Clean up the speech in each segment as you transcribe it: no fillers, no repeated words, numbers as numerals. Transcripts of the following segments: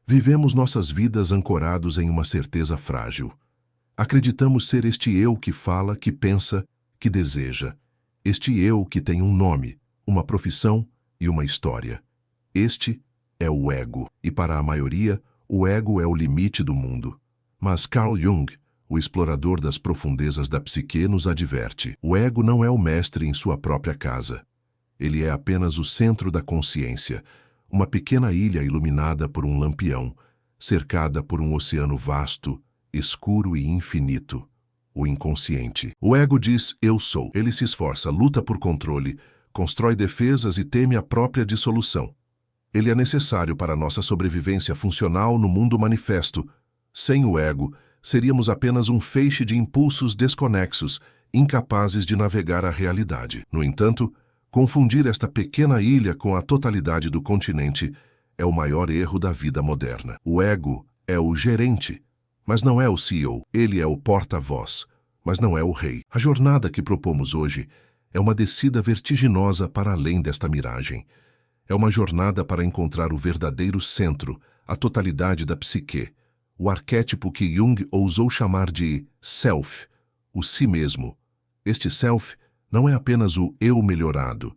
Vivemos nossas vidas ancorados em uma certeza frágil. Acreditamos ser este eu que fala, que pensa, que deseja. Este eu que tem um nome, uma profissão e uma história. Este é o ego, e para a maioria, o ego é o limite do mundo. Mas Carl Jung, o explorador das profundezas da psique, nos adverte: o ego não é o mestre em sua própria casa. Ele é apenas o centro da consciência, uma pequena ilha iluminada por um lampião, cercada por um oceano vasto, escuro e infinito, o inconsciente. O ego diz: eu sou. Ele se esforça, luta por controle, constrói defesas e teme a própria dissolução. Ele é necessário para nossa sobrevivência funcional no mundo manifesto. Sem o ego, seríamos apenas um feixe de impulsos desconexos, incapazes de navegar a realidade. No entanto, confundir esta pequena ilha com a totalidade do continente é o maior erro da vida moderna. O ego é o gerente, mas não é o CEO. Ele é o porta-voz, mas não é o rei. A jornada que propomos hoje é uma descida vertiginosa para além desta miragem. É uma jornada para encontrar o verdadeiro centro, a totalidade da psique, o arquétipo que Jung ousou chamar de self, o si mesmo. Este self não é apenas o eu melhorado,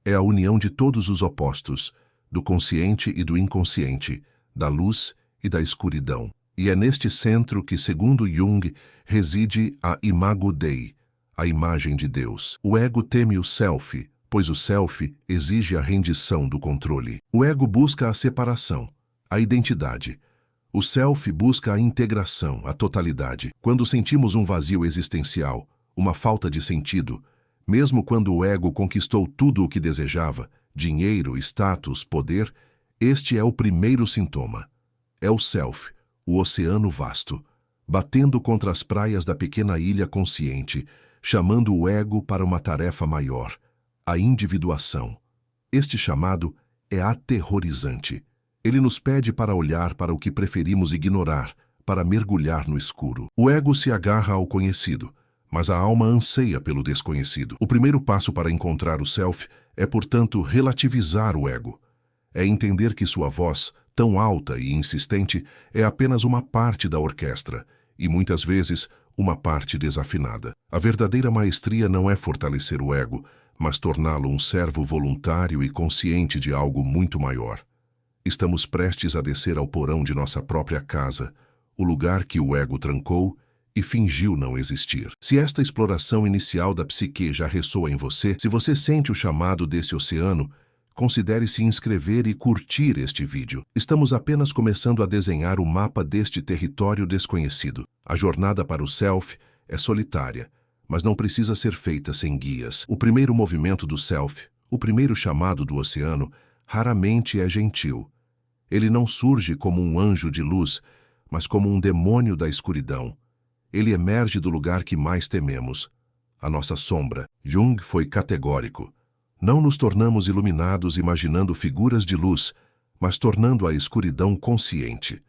é a união de todos os opostos, do consciente e do inconsciente, da luz e da escuridão. E é neste centro que, segundo Jung, reside a imago Dei, a imagem de Deus. O ego teme o self, pois o self exige a rendição do controle. O ego busca a separação, a identidade. O self busca a integração, a totalidade. Quando sentimos um vazio existencial, uma falta de sentido, mesmo quando o ego conquistou tudo o que desejava, dinheiro, status, poder, este é o primeiro sintoma. É o self, o oceano vasto, batendo contra as praias da pequena ilha consciente, chamando o ego para uma tarefa maior, a individuação. Este chamado é aterrorizante. Ele nos pede para olhar para o que preferimos ignorar, para mergulhar no escuro. O ego se agarra ao conhecido, mas a alma anseia pelo desconhecido. O primeiro passo para encontrar o self é, portanto, relativizar o ego. É entender que sua voz, tão alta e insistente, é apenas uma parte da orquestra, e muitas vezes uma parte desafinada. A verdadeira maestria não é fortalecer o ego, mas torná-lo um servo voluntário e consciente de algo muito maior. Estamos prestes a descer ao porão de nossa própria casa, o lugar que o ego trancou e fingiu não existir. Se esta exploração inicial da psique já ressoa em você, se você sente o chamado desse oceano, considere se inscrever e curtir este vídeo. Estamos apenas começando a desenhar o mapa deste território desconhecido. A jornada para o self é solitária, mas não precisa ser feita sem guias. O primeiro movimento do self, o primeiro chamado do oceano, raramente é gentil. Ele não surge como um anjo de luz, mas como um demônio da escuridão. Ele emerge do lugar que mais tememos, a nossa sombra. Jung foi categórico. Não nos tornamos iluminados imaginando figuras de luz, mas tornando a escuridão consciente.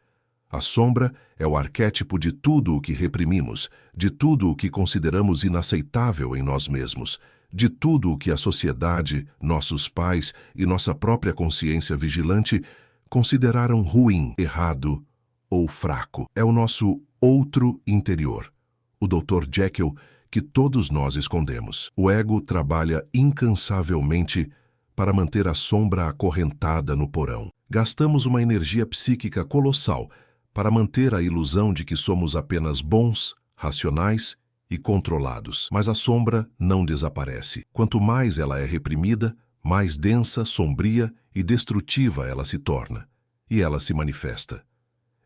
A sombra é o arquétipo de tudo o que reprimimos, de tudo o que consideramos inaceitável em nós mesmos, de tudo o que a sociedade, nossos pais e nossa própria consciência vigilante consideraram ruim, errado ou fraco. É o nosso outro interior, o Dr. Jekyll, que todos nós escondemos. O ego trabalha incansavelmente para manter a sombra acorrentada no porão. Gastamos uma energia psíquica colossal para manter a ilusão de que somos apenas bons, racionais e controlados. Mas a sombra não desaparece. Quanto mais ela é reprimida, mais densa, sombria e destrutiva ela se torna. E ela se manifesta.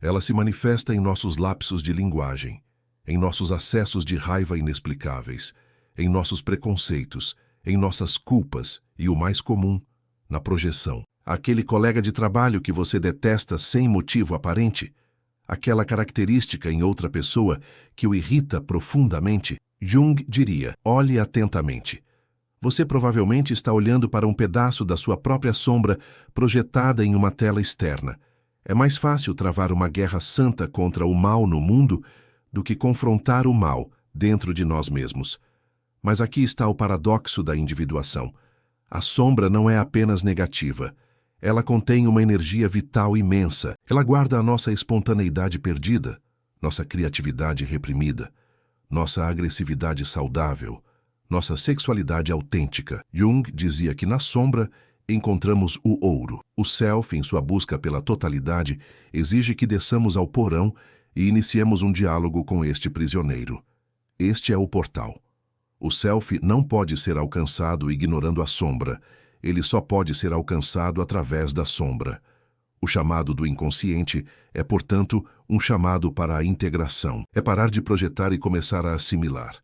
Ela se manifesta em nossos lapsos de linguagem, em nossos acessos de raiva inexplicáveis, em nossos preconceitos, em nossas culpas e, o mais comum, na projeção. Aquele colega de trabalho que você detesta sem motivo aparente, aquela característica em outra pessoa que o irrita profundamente, Jung diria: olhe atentamente. Você provavelmente está olhando para um pedaço da sua própria sombra projetada em uma tela externa. É mais fácil travar uma guerra santa contra o mal no mundo do que confrontar o mal dentro de nós mesmos. Mas aqui está o paradoxo da individuação. A sombra não é apenas negativa, Ela contém uma energia vital imensa. Ela guarda a nossa espontaneidade perdida, nossa criatividade reprimida, nossa agressividade saudável, nossa sexualidade autêntica. Jung dizia que na sombra encontramos o ouro. O self, em sua busca pela totalidade, exige que desçamos ao porão e iniciemos um diálogo com este prisioneiro. Este é o portal. O self não pode ser alcançado ignorando a sombra. Ele só pode ser alcançado através da sombra. O chamado do inconsciente é, portanto, um chamado para a integração. É parar de projetar e começar a assimilar.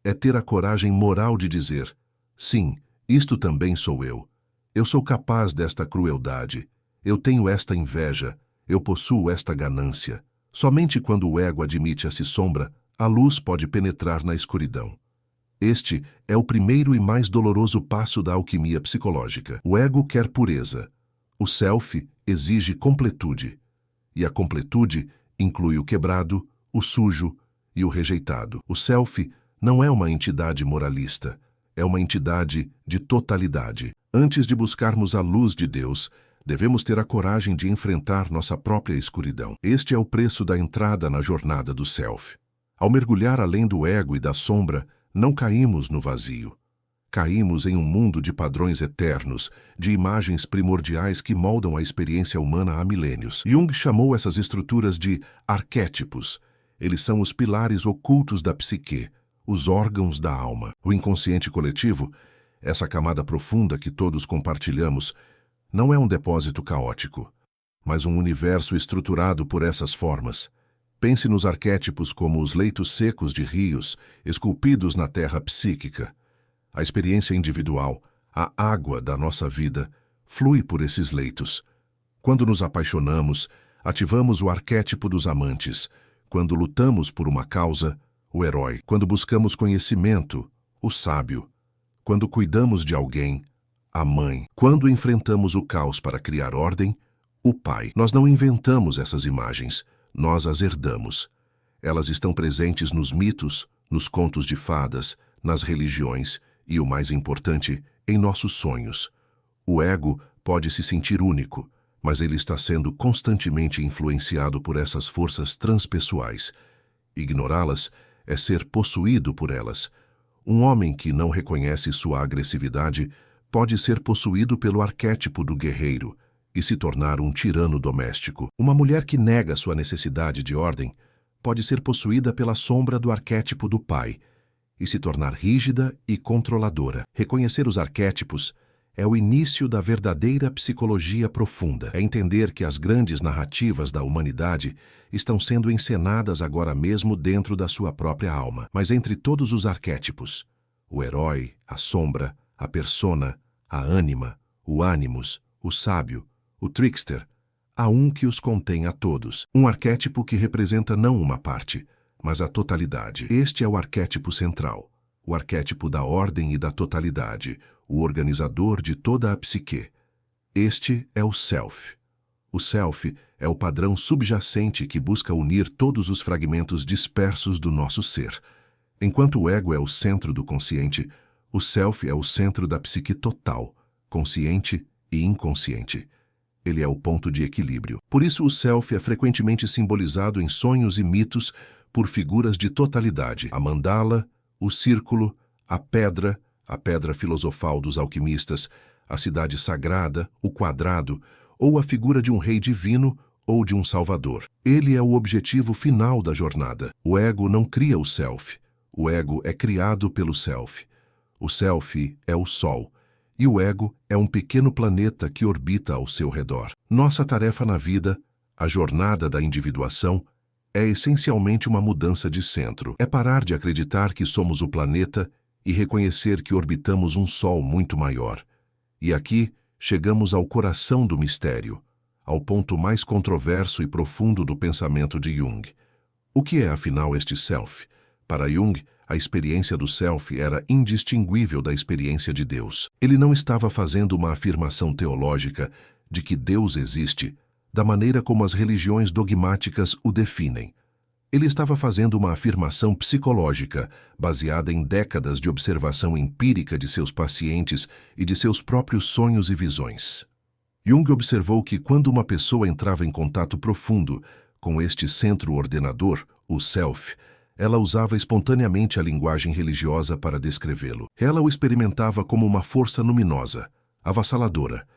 É ter a coragem moral de dizer: sim, isto também sou eu. Eu sou capaz desta crueldade. Eu tenho esta inveja. Eu possuo esta ganância. Somente quando o ego admite essa sombra, a luz pode penetrar na escuridão. Este é o primeiro e mais doloroso passo da alquimia psicológica. O ego quer pureza. O self exige completude. E a completude inclui o quebrado, o sujo e o rejeitado. O self não é uma entidade moralista. É uma entidade de totalidade. Antes de buscarmos a luz de Deus, devemos ter a coragem de enfrentar nossa própria escuridão. Este é o preço da entrada na jornada do self. Ao mergulhar além do ego e da sombra, não caímos no vazio. Caímos em um mundo de padrões eternos, de imagens primordiais que moldam a experiência humana há milênios. Jung chamou essas estruturas de arquétipos. Eles são os pilares ocultos da psique, os órgãos da alma. O inconsciente coletivo, essa camada profunda que todos compartilhamos, não é um depósito caótico, mas um universo estruturado por essas formas. Pense nos arquétipos como os leitos secos de rios, esculpidos na terra psíquica. A experiência individual, a água da nossa vida, flui por esses leitos. Quando nos apaixonamos, ativamos o arquétipo dos amantes. Quando lutamos por uma causa, o herói. Quando buscamos conhecimento, o sábio. Quando cuidamos de alguém, a mãe. Quando enfrentamos o caos para criar ordem, o pai. Nós não inventamos essas imagens. Nós as herdamos. Elas estão presentes nos mitos, nos contos de fadas, nas religiões e, o mais importante, em nossos sonhos. O ego pode se sentir único, mas ele está sendo constantemente influenciado por essas forças transpessoais. Ignorá-las é ser possuído por elas. Um homem que não reconhece sua agressividade pode ser possuído pelo arquétipo do guerreiro e se tornar um tirano doméstico. Uma mulher que nega sua necessidade de ordem pode ser possuída pela sombra do arquétipo do pai e se tornar rígida e controladora. Reconhecer os arquétipos é o início da verdadeira psicologia profunda. É entender que as grandes narrativas da humanidade estão sendo encenadas agora mesmo dentro da sua própria alma. Mas entre todos os arquétipos, o herói, a sombra, a persona, a ânima, o ânimos, o sábio, o trickster, há um que os contém a todos. Um arquétipo que representa não uma parte, mas a totalidade. Este é o arquétipo central, o arquétipo da ordem e da totalidade, o organizador de toda a psique. Este é o self. O self é o padrão subjacente que busca unir todos os fragmentos dispersos do nosso ser. Enquanto o ego é o centro do consciente, o self é o centro da psique total, consciente e inconsciente. Ele é o ponto de equilíbrio. Por isso o self é frequentemente simbolizado em sonhos e mitos por figuras de totalidade. A mandala, o círculo, a pedra filosofal dos alquimistas, a cidade sagrada, o quadrado, ou a figura de um rei divino ou de um salvador. Ele é o objetivo final da jornada. O ego não cria o self. O ego é criado pelo self. O self é o sol, e o ego é um pequeno planeta que orbita ao seu redor. Nossa tarefa na vida, a jornada da individuação, é essencialmente uma mudança de centro. É parar de acreditar que somos o planeta e reconhecer que orbitamos um sol muito maior. E aqui chegamos ao coração do mistério, ao ponto mais controverso e profundo do pensamento de Jung. O que é, afinal, este self? Para Jung, a experiência do self era indistinguível da experiência de Deus. Ele não estava fazendo uma afirmação teológica de que Deus existe, da maneira como as religiões dogmáticas o definem. Ele estava fazendo uma afirmação psicológica, baseada em décadas de observação empírica de seus pacientes e de seus próprios sonhos e visões. Jung observou que quando uma pessoa entrava em contato profundo com este centro ordenador, o self, ela usava espontaneamente a linguagem religiosa para descrevê-lo. Ela o experimentava como uma força luminosa, avassaladora,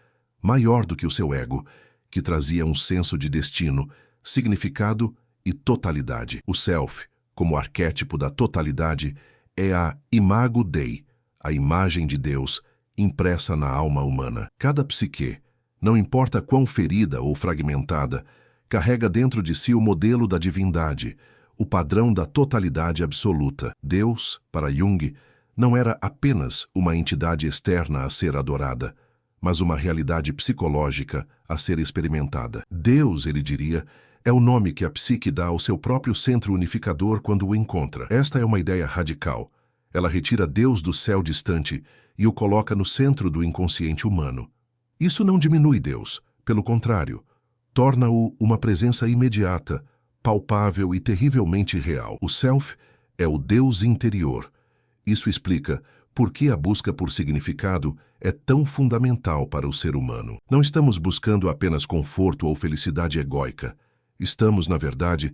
maior do que o seu ego, que trazia um senso de destino, significado e totalidade. O self, como arquétipo da totalidade, é a imago Dei, a imagem de Deus, impressa na alma humana. Cada psique, não importa quão ferida ou fragmentada, carrega dentro de si o modelo da divindade, o padrão da totalidade absoluta. Deus, para Jung, não era apenas uma entidade externa a ser adorada, mas uma realidade psicológica a ser experimentada. Deus, ele diria, é o nome que a psique dá ao seu próprio centro unificador quando o encontra. Esta é uma ideia radical. Ela retira Deus do céu distante e o coloca no centro do inconsciente humano. Isso não diminui Deus, pelo contrário, torna-o uma presença imediata, palpável e terrivelmente real. O self é o Deus interior. Isso explica por que a busca por significado é tão fundamental para o ser humano. Não estamos buscando apenas conforto ou felicidade egóica. Estamos, na verdade,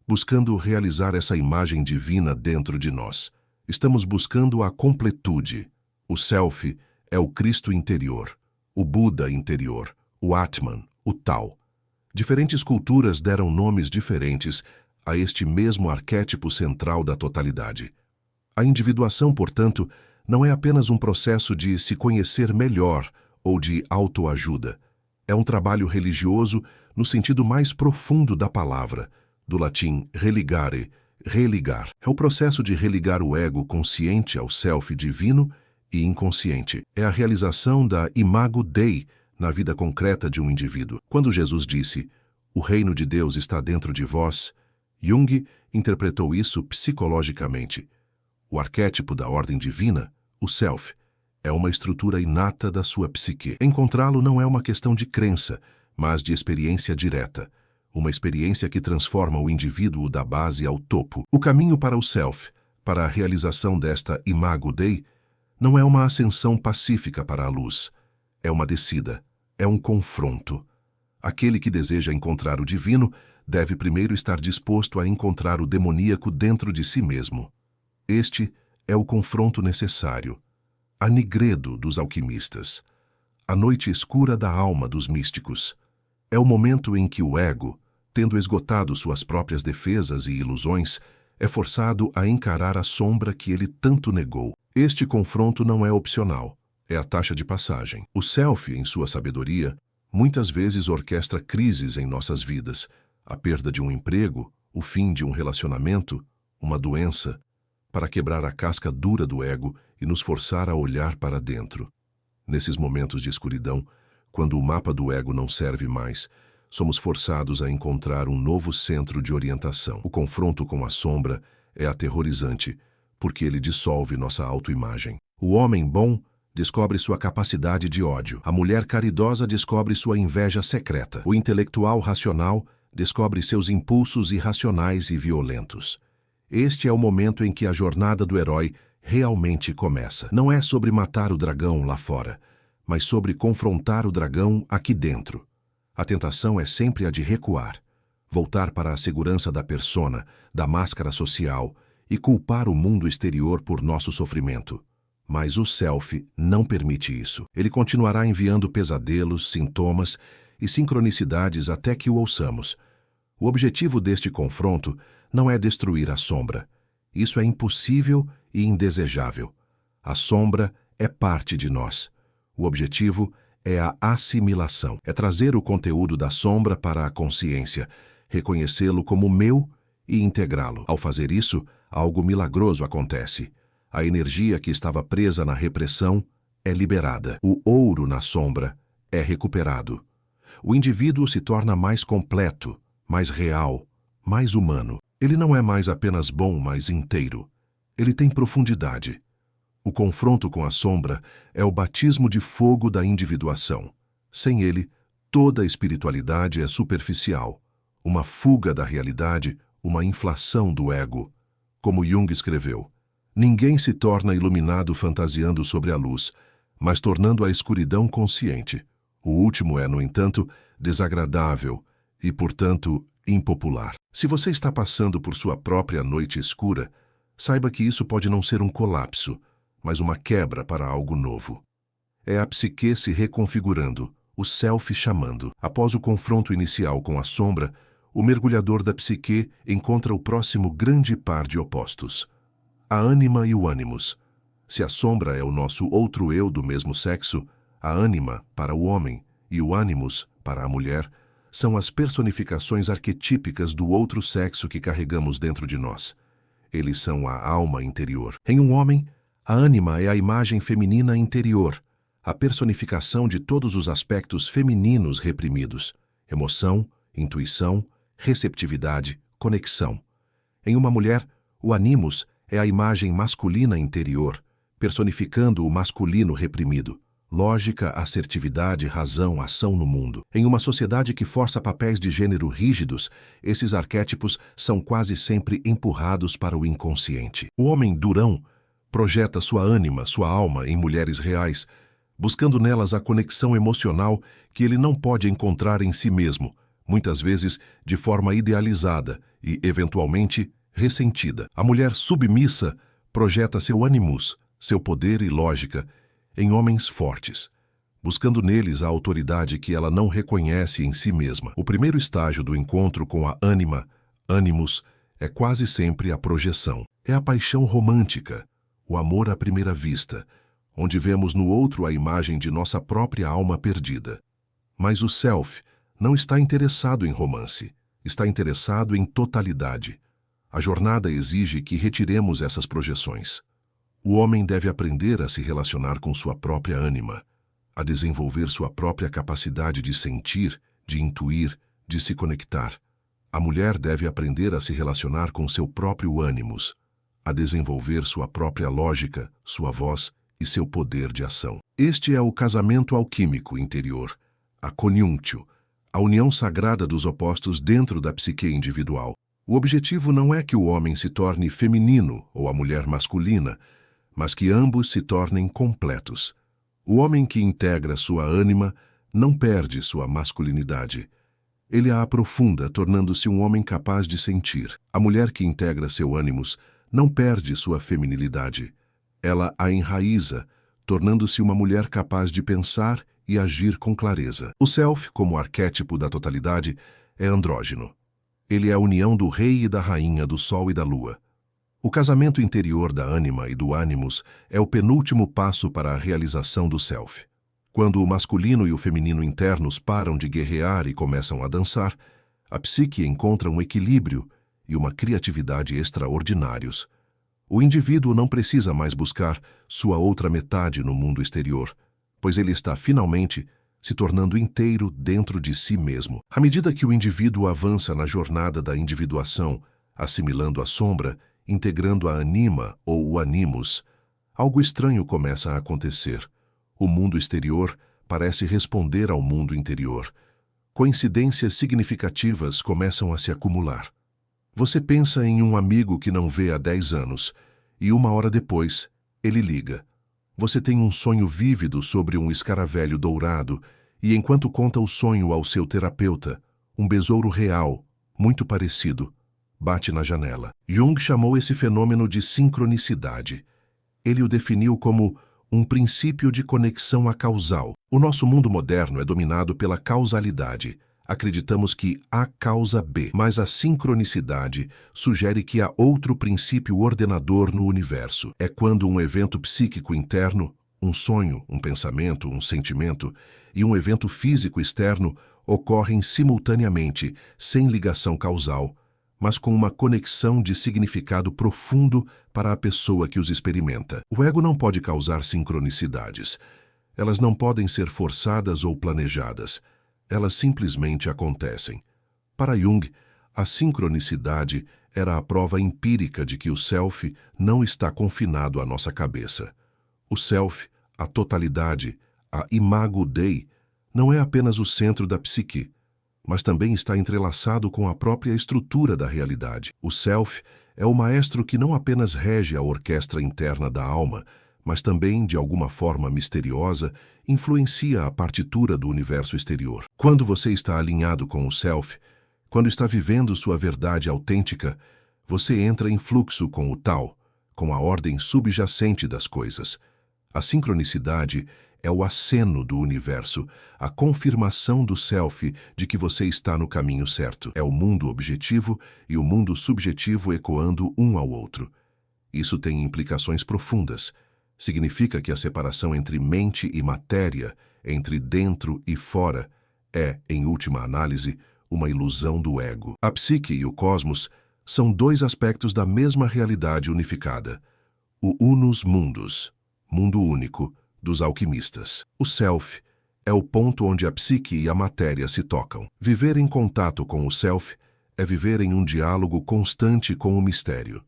buscando realizar essa imagem divina dentro de nós. Estamos buscando a completude. O self é o Cristo interior, o Buda interior, o Atman, o Tao. Diferentes culturas deram nomes diferentes a este mesmo arquétipo central da totalidade. A individuação, portanto, não é apenas um processo de se conhecer melhor ou de autoajuda. É um trabalho religioso no sentido mais profundo da palavra, do latim religare, religar. É o processo de religar o ego consciente ao self divino e inconsciente. É a realização da imago Dei na vida concreta de um indivíduo. Quando Jesus disse, "O reino de Deus está dentro de vós", Jung interpretou isso psicologicamente. O arquétipo da ordem divina, o self, é uma estrutura inata da sua psique. Encontrá-lo não é uma questão de crença, mas de experiência direta. Uma experiência que transforma o indivíduo da base ao topo. O caminho para o self, para a realização desta imago Dei, não é uma ascensão pacífica para a luz. É uma descida, é um confronto. Aquele que deseja encontrar o divino deve primeiro estar disposto a encontrar o demoníaco dentro de si mesmo. Este é o confronto necessário, a nigredo dos alquimistas, a noite escura da alma dos místicos. É o momento em que o ego, tendo esgotado suas próprias defesas e ilusões, é forçado a encarar a sombra que ele tanto negou. Este confronto não é opcional, é a taxa de passagem. O self, em sua sabedoria, muitas vezes orquestra crises em nossas vidas, a perda de um emprego, o fim de um relacionamento, uma doença, para quebrar a casca dura do ego e nos forçar a olhar para dentro. Nesses momentos de escuridão, quando o mapa do ego não serve mais, somos forçados a encontrar um novo centro de orientação. O confronto com a sombra é aterrorizante, porque ele dissolve nossa autoimagem. O homem bom descobre sua capacidade de ódio. A mulher caridosa descobre sua inveja secreta. O intelectual racional descobre seus impulsos irracionais e violentos. Este é o momento em que a jornada do herói realmente começa. Não é sobre matar o dragão lá fora, mas sobre confrontar o dragão aqui dentro. A tentação é sempre a de recuar, voltar para a segurança da persona, da máscara social e culpar o mundo exterior por nosso sofrimento. Mas o self não permite isso. Ele continuará enviando pesadelos, sintomas e sincronicidades até que o ouçamos. O objetivo deste confronto não é destruir a sombra. Isso é impossível e indesejável. A sombra é parte de nós. O objetivo é a assimilação. É trazer o conteúdo da sombra para a consciência, reconhecê-lo como meu e integrá-lo. Ao fazer isso, algo milagroso acontece. A energia que estava presa na repressão é liberada. O ouro na sombra é recuperado. O indivíduo se torna mais completo, mais real, mais humano. Ele não é mais apenas bom, mas inteiro. Ele tem profundidade. O confronto com a sombra é o batismo de fogo da individuação. Sem ele, toda a espiritualidade é superficial, uma fuga da realidade, uma inflação do ego. Como Jung escreveu, ninguém se torna iluminado fantasiando sobre a luz, mas tornando a escuridão consciente. O último é, no entanto, desagradável e, portanto, impopular. Se você está passando por sua própria noite escura, saiba que isso pode não ser um colapso, mas uma quebra para algo novo. É a psique se reconfigurando, o self chamando. Após o confronto inicial com a sombra, o mergulhador da psique encontra o próximo grande par de opostos: a ânima e o ânimos. Se a sombra é o nosso outro eu do mesmo sexo, a ânima, para o homem, e o ânimos, para a mulher, são as personificações arquetípicas do outro sexo que carregamos dentro de nós. Eles são a alma interior. Em um homem, a ânima é a imagem feminina interior, a personificação de todos os aspectos femininos reprimidos: emoção, intuição, receptividade, conexão. Em uma mulher, o animus é a imagem masculina interior, personificando o masculino reprimido: lógica, assertividade, razão, ação no mundo. Em uma sociedade que força papéis de gênero rígidos, esses arquétipos são quase sempre empurrados para o inconsciente. O homem durão projeta sua ânima, sua alma em mulheres reais, buscando nelas a conexão emocional que ele não pode encontrar em si mesmo, muitas vezes de forma idealizada e, eventualmente, ressentida. A mulher submissa projeta seu animus, seu poder e lógica, em homens fortes, buscando neles a autoridade que ela não reconhece em si mesma. O primeiro estágio do encontro com a ânima, animus, é quase sempre a projeção. É a paixão romântica, o amor à primeira vista, onde vemos no outro a imagem de nossa própria alma perdida. Mas o self não está interessado em romance, está interessado em totalidade. A jornada exige que retiremos essas projeções. O homem deve aprender a se relacionar com sua própria ânima, a desenvolver sua própria capacidade de sentir, de intuir, de se conectar. A mulher deve aprender a se relacionar com seu próprio ânimos, a desenvolver sua própria lógica, sua voz e seu poder de ação. Este é o casamento alquímico interior, a conjunctio, a união sagrada dos opostos dentro da psique individual. O objetivo não é que o homem se torne feminino ou a mulher masculina, mas que ambos se tornem completos. O homem que integra sua ânima não perde sua masculinidade. Ele a aprofunda, tornando-se um homem capaz de sentir. A mulher que integra seu ânimos não perde sua feminilidade. Ela a enraiza, tornando-se uma mulher capaz de pensar e agir com clareza. O self, como arquétipo da totalidade, é andrógeno. Ele é a união do rei e da rainha, do sol e da lua. O casamento interior da ânima e do ânimos é o penúltimo passo para a realização do self. Quando o masculino e o feminino internos param de guerrear e começam a dançar, a psique encontra um equilíbrio e uma criatividade extraordinários. O indivíduo não precisa mais buscar sua outra metade no mundo exterior, pois ele está finalmente se tornando inteiro dentro de si mesmo. À medida que o indivíduo avança na jornada da individuação, assimilando a sombra, integrando a anima ou o animus, algo estranho começa a acontecer. O mundo exterior parece responder ao mundo interior. Coincidências significativas começam a se acumular. Você pensa em um amigo que não vê há 10 anos, e 1 hora depois, ele liga. Você tem um sonho vívido sobre um escaravelho dourado, e enquanto conta o sonho ao seu terapeuta, um besouro real, muito parecido, bate na janela. Jung chamou esse fenômeno de sincronicidade. Ele o definiu como um princípio de conexão acausal. O nosso mundo moderno é dominado pela causalidade. Acreditamos que A causa B, mas a sincronicidade sugere que há outro princípio ordenador no universo. É quando um evento psíquico interno, um sonho, um pensamento, um sentimento, e um evento físico externo ocorrem simultaneamente, sem ligação causal, mas com uma conexão de significado profundo para a pessoa que os experimenta. O ego não pode causar sincronicidades. Elas não podem ser forçadas ou planejadas. Elas simplesmente acontecem. Para Jung, a sincronicidade era a prova empírica de que o self não está confinado à nossa cabeça. O self, a totalidade, a imago Dei, não é apenas o centro da psique, mas também está entrelaçado com a própria estrutura da realidade. O self é o maestro que não apenas rege a orquestra interna da alma, mas também, de alguma forma misteriosa, influencia a partitura do universo exterior. Quando você está alinhado com o Self, quando está vivendo sua verdade autêntica, você entra em fluxo com o Tao, com a ordem subjacente das coisas. A sincronicidade é o aceno do universo, a confirmação do Self de que você está no caminho certo. É o mundo objetivo e o mundo subjetivo ecoando um ao outro. Isso tem implicações profundas. Significa que a separação entre mente e matéria, entre dentro e fora, é, em última análise, uma ilusão do ego. A psique e o cosmos são dois aspectos da mesma realidade unificada. O unus mundus, mundo único, dos alquimistas. O Self é o ponto onde a psique e a matéria se tocam. Viver em contato com o Self é viver em um diálogo constante com o mistério.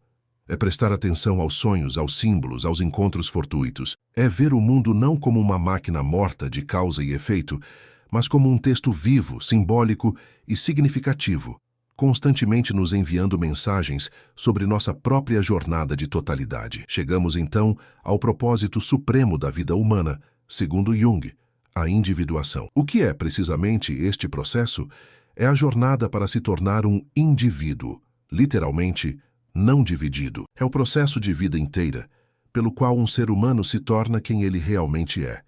É prestar atenção aos sonhos, aos símbolos, aos encontros fortuitos. É ver o mundo não como uma máquina morta de causa e efeito, mas como um texto vivo, simbólico e significativo, constantemente nos enviando mensagens sobre nossa própria jornada de totalidade. Chegamos, então, ao propósito supremo da vida humana, segundo Jung, a individuação. O que é precisamente este processo? É a jornada para se tornar um indivíduo, literalmente, não dividido. É o processo de vida inteira, pelo qual um ser humano se torna quem ele realmente é,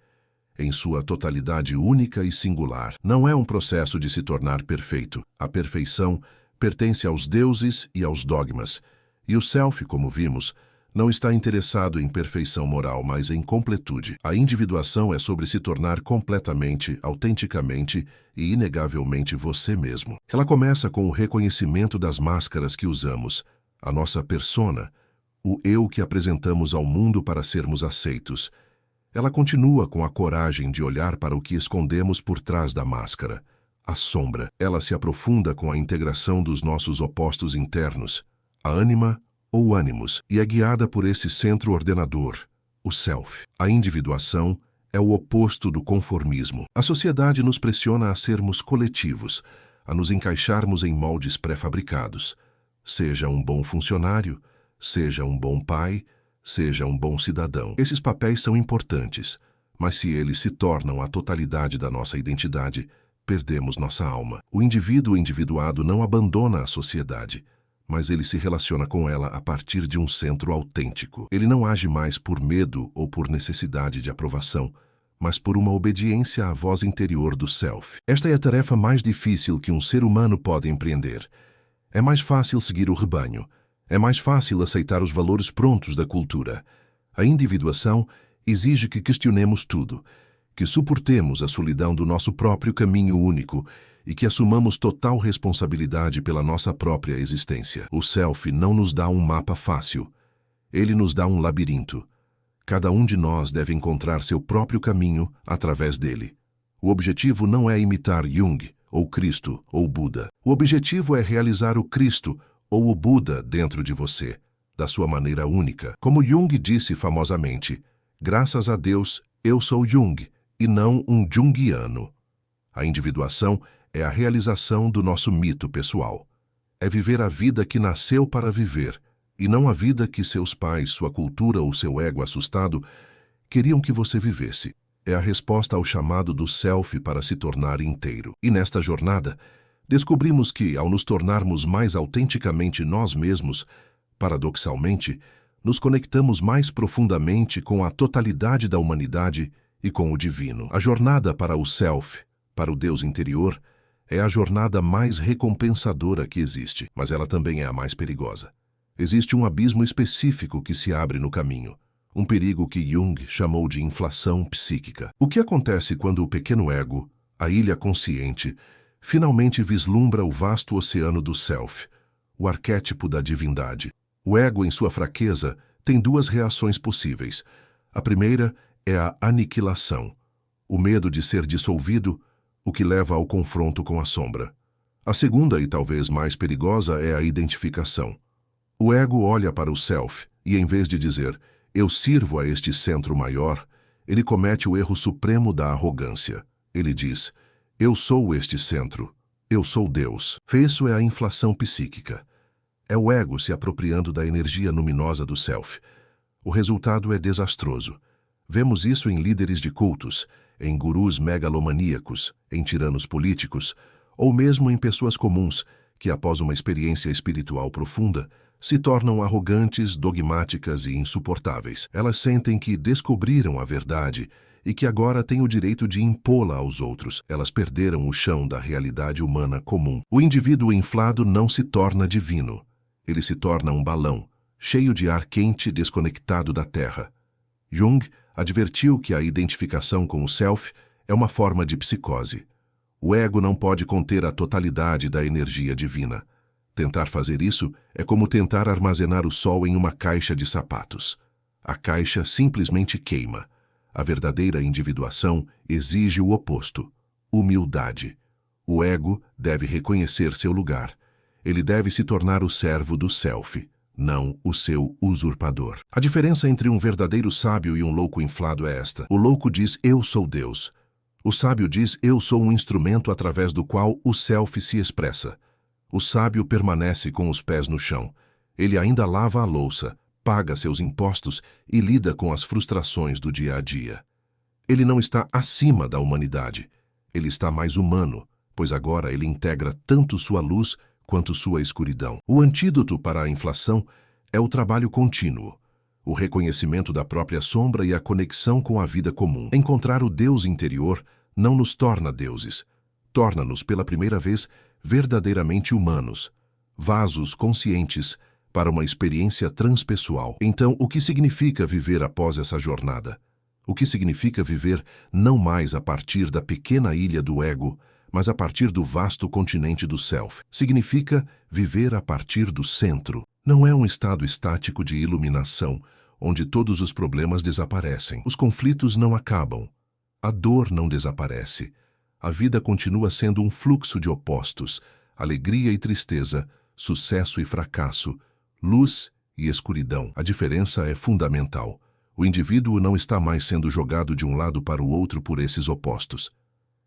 em sua totalidade única e singular. Não é um processo de se tornar perfeito. A perfeição pertence aos deuses e aos dogmas, e o Self, como vimos, não está interessado em perfeição moral, mas em completude. A individuação é sobre se tornar completamente, autenticamente e inegavelmente você mesmo. Ela começa com o reconhecimento das máscaras que usamos, a nossa persona, o eu que apresentamos ao mundo para sermos aceitos. Ela continua com a coragem de olhar para o que escondemos por trás da máscara, a sombra. Ela se aprofunda com a integração dos nossos opostos internos, a ânima ou ânimos, e é guiada por esse centro ordenador, o Self. A individuação é o oposto do conformismo. A sociedade nos pressiona a sermos coletivos, a nos encaixarmos em moldes pré-fabricados. Seja um bom funcionário, seja um bom pai, seja um bom cidadão. Esses papéis são importantes, mas se eles se tornam a totalidade da nossa identidade, perdemos nossa alma. O indivíduo individuado não abandona a sociedade, mas ele se relaciona com ela a partir de um centro autêntico. Ele não age mais por medo ou por necessidade de aprovação, mas por uma obediência à voz interior do Self. Esta é a tarefa mais difícil que um ser humano pode empreender. É mais fácil seguir o rebanho. É mais fácil aceitar os valores prontos da cultura. A individuação exige que questionemos tudo, que suportemos a solidão do nosso próprio caminho único e que assumamos total responsabilidade pela nossa própria existência. O Self não nos dá um mapa fácil. Ele nos dá um labirinto. Cada um de nós deve encontrar seu próprio caminho através dele. O objetivo não é imitar Jung, ou Cristo, ou Buda. O objetivo é realizar o Cristo ou o Buda dentro de você, da sua maneira única. Como Jung disse famosamente, graças a Deus, eu sou Jung, e não um junguiano. A individuação é a realização do nosso mito pessoal. É viver a vida que nasceu para viver, e não a vida que seus pais, sua cultura ou seu ego assustado queriam que você vivesse. É a resposta ao chamado do Self para se tornar inteiro. E nesta jornada, descobrimos que, ao nos tornarmos mais autenticamente nós mesmos, paradoxalmente, nos conectamos mais profundamente com a totalidade da humanidade e com o divino. A jornada para o Self, para o Deus interior, é a jornada mais recompensadora que existe, mas ela também é a mais perigosa. Existe um abismo específico que se abre no caminho, um perigo que Jung chamou de inflação psíquica. O que acontece quando o pequeno ego, a ilha consciente, finalmente vislumbra o vasto oceano do Self, o arquétipo da divindade? O ego, em sua fraqueza, tem duas reações possíveis. A primeira é a aniquilação, o medo de ser dissolvido, o que leva ao confronto com a sombra. A segunda, e talvez mais perigosa, é a identificação. O ego olha para o Self e, em vez de dizer, eu sirvo a este centro maior, ele comete o erro supremo da arrogância. Ele diz, eu sou este centro, eu sou Deus. Isso é a inflação psíquica. É o ego se apropriando da energia luminosa do Self. O resultado é desastroso. Vemos isso em líderes de cultos, em gurus megalomaníacos, em tiranos políticos, ou mesmo em pessoas comuns que, após uma experiência espiritual profunda, se tornam arrogantes, dogmáticas e insuportáveis. Elas sentem que descobriram a verdade e que agora têm o direito de impô-la aos outros. Elas perderam o chão da realidade humana comum. O indivíduo inflado não se torna divino. Ele se torna um balão, cheio de ar quente desconectado da Terra. Jung advertiu que a identificação com o self é uma forma de psicose. O ego não pode conter a totalidade da energia divina. Tentar fazer isso é como tentar armazenar o sol em uma caixa de sapatos. A caixa simplesmente queima. A verdadeira individuação exige o oposto: humildade. O ego deve reconhecer seu lugar. Ele deve se tornar o servo do self, não o seu usurpador. A diferença entre um verdadeiro sábio e um louco inflado é esta. O louco diz: eu sou Deus. O sábio diz: eu sou um instrumento através do qual o self se expressa. O sábio permanece com os pés no chão. Ele ainda lava a louça, paga seus impostos e lida com as frustrações do dia a dia. Ele não está acima da humanidade. Ele está mais humano, pois agora ele integra tanto sua luz quanto sua escuridão. O antídoto para a inflação é o trabalho contínuo, o reconhecimento da própria sombra e a conexão com a vida comum. Encontrar o Deus interior não nos torna deuses. Torna-nos, pela primeira vez, verdadeiramente humanos, vasos conscientes para uma experiência transpessoal. Então, o que significa viver após essa jornada? O que significa viver não mais a partir da pequena ilha do ego, mas a partir do vasto continente do self? Significa viver a partir do centro. Não é um estado estático de iluminação, onde todos os problemas desaparecem. Os conflitos não acabam. A dor não desaparece. A vida continua sendo um fluxo de opostos, alegria e tristeza, sucesso e fracasso, luz e escuridão. A diferença é fundamental. O indivíduo não está mais sendo jogado de um lado para o outro por esses opostos.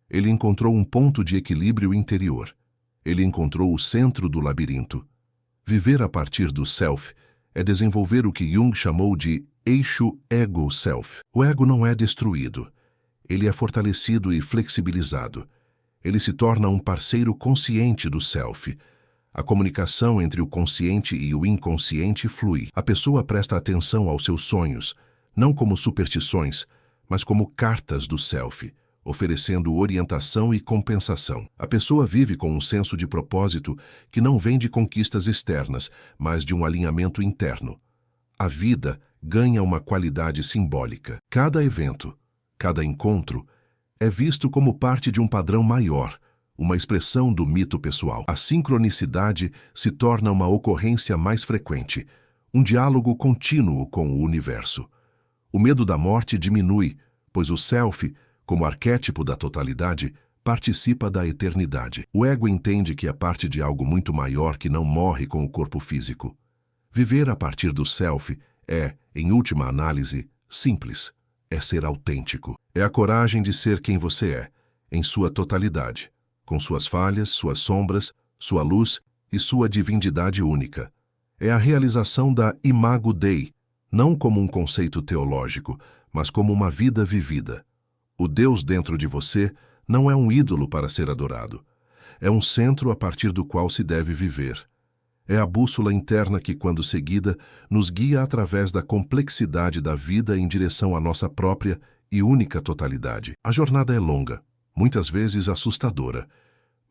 Ele encontrou um ponto de equilíbrio interior. Ele encontrou o centro do labirinto. Viver a partir do self é desenvolver o que Jung chamou de eixo ego-self. O ego não é destruído. Ele é fortalecido e flexibilizado. Ele se torna um parceiro consciente do self. A comunicação entre o consciente e o inconsciente flui. A pessoa presta atenção aos seus sonhos, não como superstições, mas como cartas do self, oferecendo orientação e compensação. A pessoa vive com um senso de propósito que não vem de conquistas externas, mas de um alinhamento interno. A vida ganha uma qualidade simbólica. Cada evento, cada encontro, é visto como parte de um padrão maior, uma expressão do mito pessoal. A sincronicidade se torna uma ocorrência mais frequente, um diálogo contínuo com o universo. O medo da morte diminui, pois o self, como arquétipo da totalidade, participa da eternidade. O ego entende que é parte de algo muito maior que não morre com o corpo físico. Viver a partir do self é, em última análise, simples. É ser autêntico. É a coragem de ser quem você é, em sua totalidade, com suas falhas, suas sombras, sua luz e sua divindade única. É a realização da Imago Dei, não como um conceito teológico, mas como uma vida vivida. O Deus dentro de você não é um ídolo para ser adorado. É um centro a partir do qual se deve viver. É a bússola interna que, quando seguida, nos guia através da complexidade da vida em direção à nossa própria e única totalidade. A jornada é longa, muitas vezes assustadora,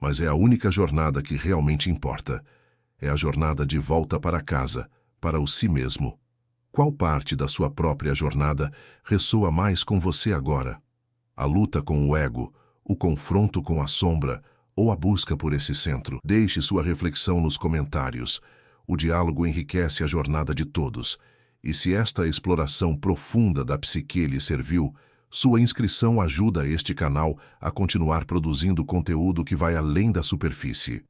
mas é a única jornada que realmente importa. É a jornada de volta para casa, para o si mesmo. Qual parte da sua própria jornada ressoa mais com você agora? A luta com o ego, o confronto com a sombra, ou a busca por esse centro? Deixe sua reflexão nos comentários. O diálogo enriquece a jornada de todos. E se esta exploração profunda da psique lhe serviu, sua inscrição ajuda este canal a continuar produzindo conteúdo que vai além da superfície.